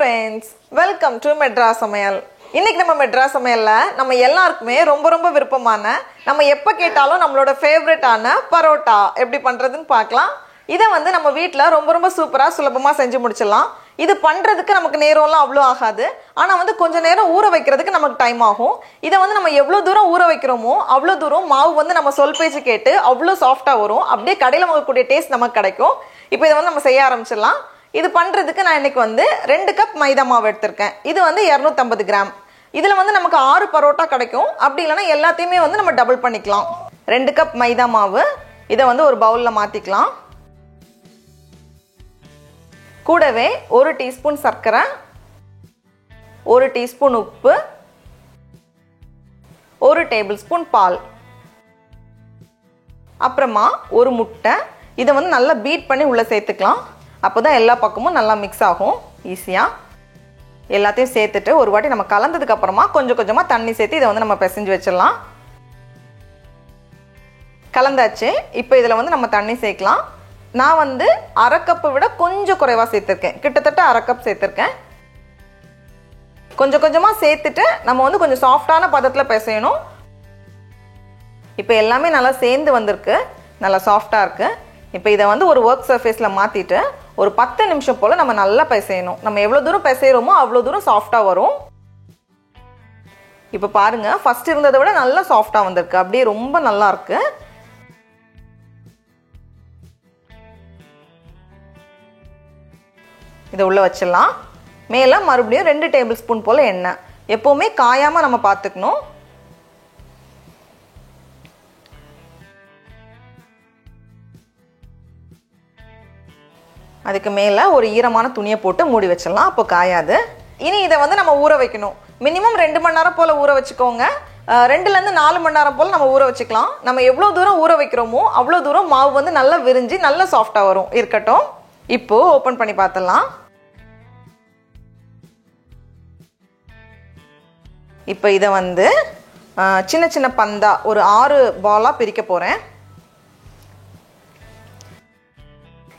friends, welcome to Madras சமையல். இன்னைக்கு நம்ம மெட்ராஸ் சமையல்ல நம்ம எல்லாருக்குமே ரொம்ப விருப்பமான நம்ம எப்ப கேட்டாலும் நம்மளோட ஃபேவரட்டான பரோட்டா எப்படி பண்றதுன்னு பார்க்கலாம். இத வந்து நம்ம வீட்ல ரொம்ப சூப்பரா சுலபமா செஞ்சு முடிச்சிடலாம். இது பண்றதுக்கு நமக்கு நேரம்லாம் அவ்வளோ ஆகாது. ஆனா வந்து கொஞ்ச நேரம் ஊற வைக்கிறதுக்கு நமக்கு டைம் ஆகும். இத வந்து நம்ம எவ்வளவு தூரம் ஊற வைக்கிறோமோ அவ்வளவு தூரம் மாவு வந்து நம்ம சொல் பேச்சு கேட்டு அவ்வளோ சாஃப்டா வரும். அப்படியே கடையில வாங்கக்கூடிய டேஸ்ட் நமக்கு கிடைக்கும். இப்போ இதை வந்து நம்ம செய்ய ஆரம்பிச்சிடலாம். இது பண்றதுக்கு நான் இன்னைக்கு வந்து 2 கப் மைதா மாவு எடுத்திருக்கேன். இது வந்து 250 கிராம். இதுல வந்து நமக்கு 6 பரோட்டா கிடைக்கும். அப்படி இல்லைன்னா எல்லாத்தையுமே வந்து நம்ம டபுள் பண்ணிக்கலாம். 2 கப் மைதா மாவு இதை வந்து ஒரு பவுல்ல மாத்திக்கலாம். கூடவே 1 டீஸ்பூன் சர்க்கரை, 1 டீஸ்பூன் உப்பு, 1 டேபிள் ஸ்பூன் பால், அப்புறமா 1 முட்டை. இதை வந்து நல்லா பீட் பண்ணி உள்ள சேர்த்துக்கலாம். அப்போதான் எல்லா பக்கமும் நல்லா மிக்ஸ் ஆகும் ஈஸியா. எல்லாத்தையும் சேர்த்துட்டு ஒரு வாட்டி நம்ம கலந்ததுக்கு அப்புறமா கொஞ்சமா தண்ணி சேர்த்து இதை வந்து நம்ம பிசைஞ்சு வச்சிடலாம். கலந்தாச்சு. இப்போ இதில் வந்து நம்ம தண்ணி சேர்க்கலாம். நான் வந்து 1/2 கப்பை விட கொஞ்சம் குறைவா சேர்த்துருக்கேன். கிட்டத்தட்ட 1/2 கப் சேர்த்துருக்கேன். கொஞ்சமா சேர்த்துட்டு நம்ம வந்து கொஞ்சம் சாஃப்டான பதத்தில் பிசையணும். இப்போ எல்லாமே நல்லா சேர்ந்து வந்திருக்கு, நல்லா சாஃப்டா இருக்கு. இப்போ இதை வந்து ஒரு ஒர்க் சர்ஃபேஸ்ல மாத்திட்டு ஒரு 10 நிமிஷம் போல நம்ம நல்லா பிசையணும். நம்ம எவ்வளவு தூரம் பிசைறோமோ அவ்வளவு தூரம் சாஃப்டா வரும். இப்போ பாருங்க, ஃபர்ஸ்ட் இருந்ததை விட நல்லா சாஃப்டா வந்திருக்கு. அப்படியே ரொம்ப நல்லா இருக்கு. இதை உள்ள வச்சிடலாம். மேல மறுபடியும் 2 டேபிள் ஸ்பூன் போல எண்ணெய். எப்பவுமே காயாம நம்ம பார்த்துக்கணும். அதுக்கு மேலே ஒரு ஈரமான துணியை போட்டு மூடி வச்சிடலாம். அப்போ காயாது. இனி இதை வந்து நம்ம ஊற வைக்கணும். மினிமம் 2 மணி நேரம் போல் ஊற வச்சுக்கோங்க. 2லேருந்து 4 மணி நேரம் போல் நம்ம ஊற வச்சுக்கலாம். நம்ம எவ்வளோ தூரம் ஊற வைக்கிறோமோ அவ்வளோ தூரம் மாவு வந்து நல்லா விரிஞ்சு நல்லா சாஃப்டாக வரும். இருக்கட்டும். இப்போ ஓப்பன் பண்ணி பார்த்துடலாம். இப்போ இதை வந்து சின்ன பந்தா ஒரு 6 பாலாக பிரிக்க போகிறேன்.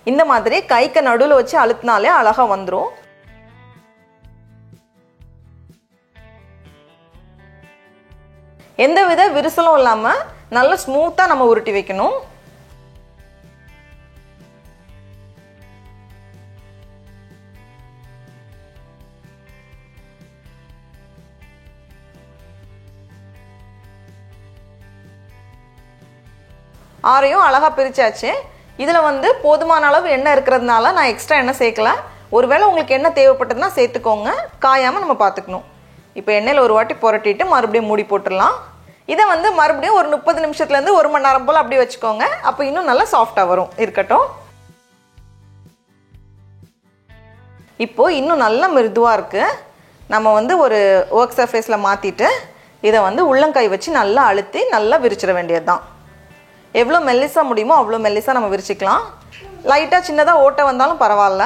இந்த மாதிரி கைக்கு நடுவில் வச்சு அழுத்தினாலே அழகா வந்துடும். எந்தவித விரிசலும் இல்லாம நல்ல ஸ்மூத்தா நம்ம உருட்டி வைக்கணும். ஆறையும் அழகா பிரிச்சாச்சு. இதில் வந்து போதுமான அளவு எண்ணெய் இருக்கிறதுனால நான் எக்ஸ்ட்ரா எண்ணெய் சேர்க்கல. ஒருவேளை உங்களுக்கு எண்ணெய் தேவைப்பட்டதுன்னா சேர்த்துக்கோங்க. காயாமல் நம்ம பார்த்துக்கணும். இப்போ எண்ணெயில் ஒரு வாட்டி புரட்டிட்டு மறுபடியும் மூடி போட்டுடலாம். இதை வந்து மறுபடியும் ஒரு 30 நிமிஷத்துலேருந்து 1 மணி நேரம் போல் அப்படி வச்சுக்கோங்க. அப்போ இன்னும் நல்லா சாஃப்டாக வரும். இருக்கட்டும். இப்போ இன்னும் நல்லா மிருதுவாக இருக்குது. நம்ம வந்து ஒரு ஒர்க் சர்ஃபேஸில் மாற்றிட்டு இதை வந்து உள்ளங்கை வச்சு நல்லா அழுத்தி நல்லா விரிச்சிட வேண்டியது தான். எவ்வளோ மெல்லிசா முடியுமோ அவ்வளோ மெல்லிசா நம்ம விரிச்சிக்கலாம். லைட்டாக சின்னதாக ஓட்டை வந்தாலும் பரவாயில்ல.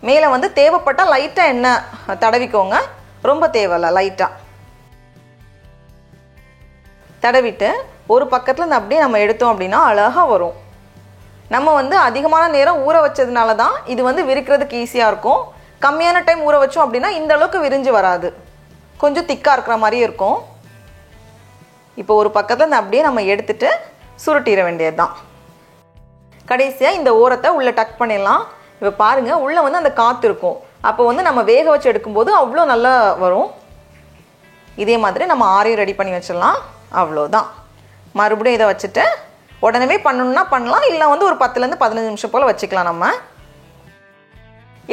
மேலே வந்து தேவைப்பட்டால் லைட்டாக எண்ணெய் தடவிக்கோங்க. ரொம்ப தேவையில்ல, லைட்டாக தடவிட்டு ஒரு பக்கத்தில் இருந்து அப்படியே நம்ம எடுத்தோம் அப்படின்னா அழகாக வரும். நம்ம வந்து அதிகமான நேரம் ஊற வச்சதுனால தான் இது வந்து விரிக்கிறதுக்கு ஈஸியாக இருக்கும். கம்மியான டைம் ஊற வச்சோம் அப்படின்னா இந்த அளவுக்கு விரிஞ்சு வராது. கொஞ்சம் திக்காக இருக்கிற மாதிரி இருக்கும். இப்போ ஒரு பக்கத்தில் அப்படியே நம்ம எடுத்துட்டு சுருட்டிட வேண்டியது தான். கடைசியாக இந்த ஓரத்தை உள்ளே டக் பண்ணிடலாம். இப்போ பாருங்க, உள்ளே வந்து அந்த காற்று இருக்கும். அப்போ வந்து நம்ம வேக வச்சு எடுக்கும்போது அவ்வளோ நல்லா வரும். இதே மாதிரி நம்ம ஆறையும் ரெடி பண்ணி வச்சிடலாம். அவ்வளோதான். மறுபடியும் இதை வச்சுட்டு உடனே பண்ணணும்னா பண்ணலாம். இல்லை வந்து ஒரு 10லேருந்து 15 நிமிஷம் போல் வச்சுக்கலாம். நம்ம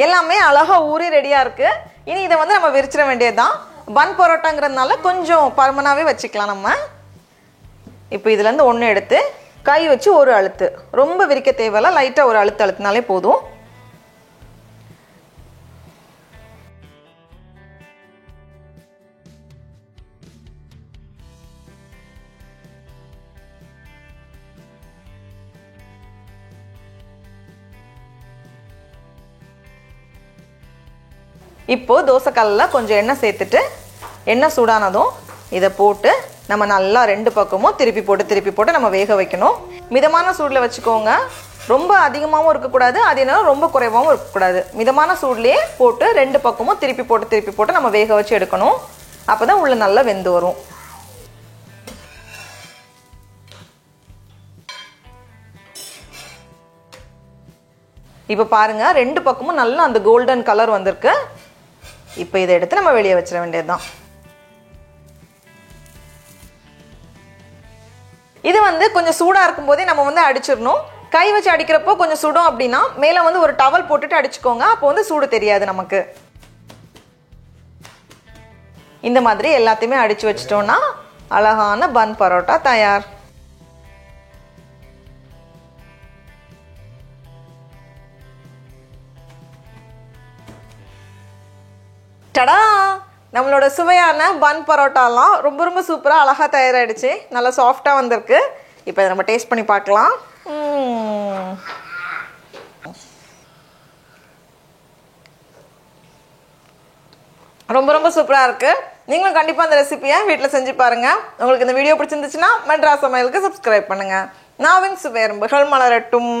எல்லாமே அழகா ஊறி ரெடியா இருக்கு. இனி இதை வந்து நம்ம விரிச்சிட வேண்டியதுதான். பன் பரோட்டாங்கிறதுனால கொஞ்சம் பருமனாவே வச்சுக்கலாம் நம்ம. இப்போ இதுல இருந்து ஒன்று எடுத்து கை வச்சு ஒரு அழுத்து. ரொம்ப விரிக்க தேவையில்ல, லைட்டா ஒரு அழுத்து அழுத்தினாலே போதும். இப்போ தோசைக்கல்லில் கொஞ்சம் எண்ணெய் சேர்த்துட்டு எண்ணெய் சூடானதும் இதை போட்டு நம்ம நல்லா 2 பக்கமும் திருப்பி போட்டு நம்ம வேக வைக்கணும். மிதமான சூடில் வச்சுக்கோங்க. ரொம்ப அதிகமாகவும் இருக்கக்கூடாது, அது என்ன ரொம்ப குறைவாகவும் இருக்கக்கூடாது. மிதமான சூட்லேயே போட்டு 2 பக்கமும் திருப்பி போட்டு நம்ம வேக வச்சு எடுக்கணும். அப்போ தான் உள்ள நல்லா வெந்து வரும். இப்போ பாருங்க 2 பக்கமும் நல்லா அந்த கோல்டன் கலர் வந்திருக்கு. இப்போ இதை எடுத்து நம்ம வெளியே வச்சிட வேண்டியதுதான். இது கொஞ்சம் சூடாக இருக்கும்போதே நம்ம அடிச்சிடணும். கை வச்சு அடிக்கிறப்போ கொஞ்சம் சுடும் அப்படின்னா மேலே ஒரு டவல் போட்டுட்டு அடிச்சுக்கோங்க. அப்போ சூடு தெரியாது நமக்கு. இந்த மாதிரி எல்லாத்தையுமே அடிச்சு வச்சிட்டோம்னா அழகான பன் பரோட்டா தயார். டடா! நம்மளோட சுவையான பன் பரோட்டாலாம் ரொம்ப சூப்பராக அழகாக தயாராகிடுச்சு. நல்லா சாஃப்டாக வந்திருக்கு. இப்போ இதை நம்ம டேஸ்ட் பண்ணி பார்க்கலாம். ரொம்ப சூப்பராக இருக்குது. நீங்களும் கண்டிப்பாக அந்த ரெசிபியை வீட்டில் செஞ்சு பாருங்கள். உங்களுக்கு இந்த வீடியோ பிடிச்சிருந்துச்சுன்னா மெட்ராஸ் சமையலுக்கு சப்ஸ்கிரைப் பண்ணுங்கள். நாவின் சுவையரும்புகள் மலரட்டும்.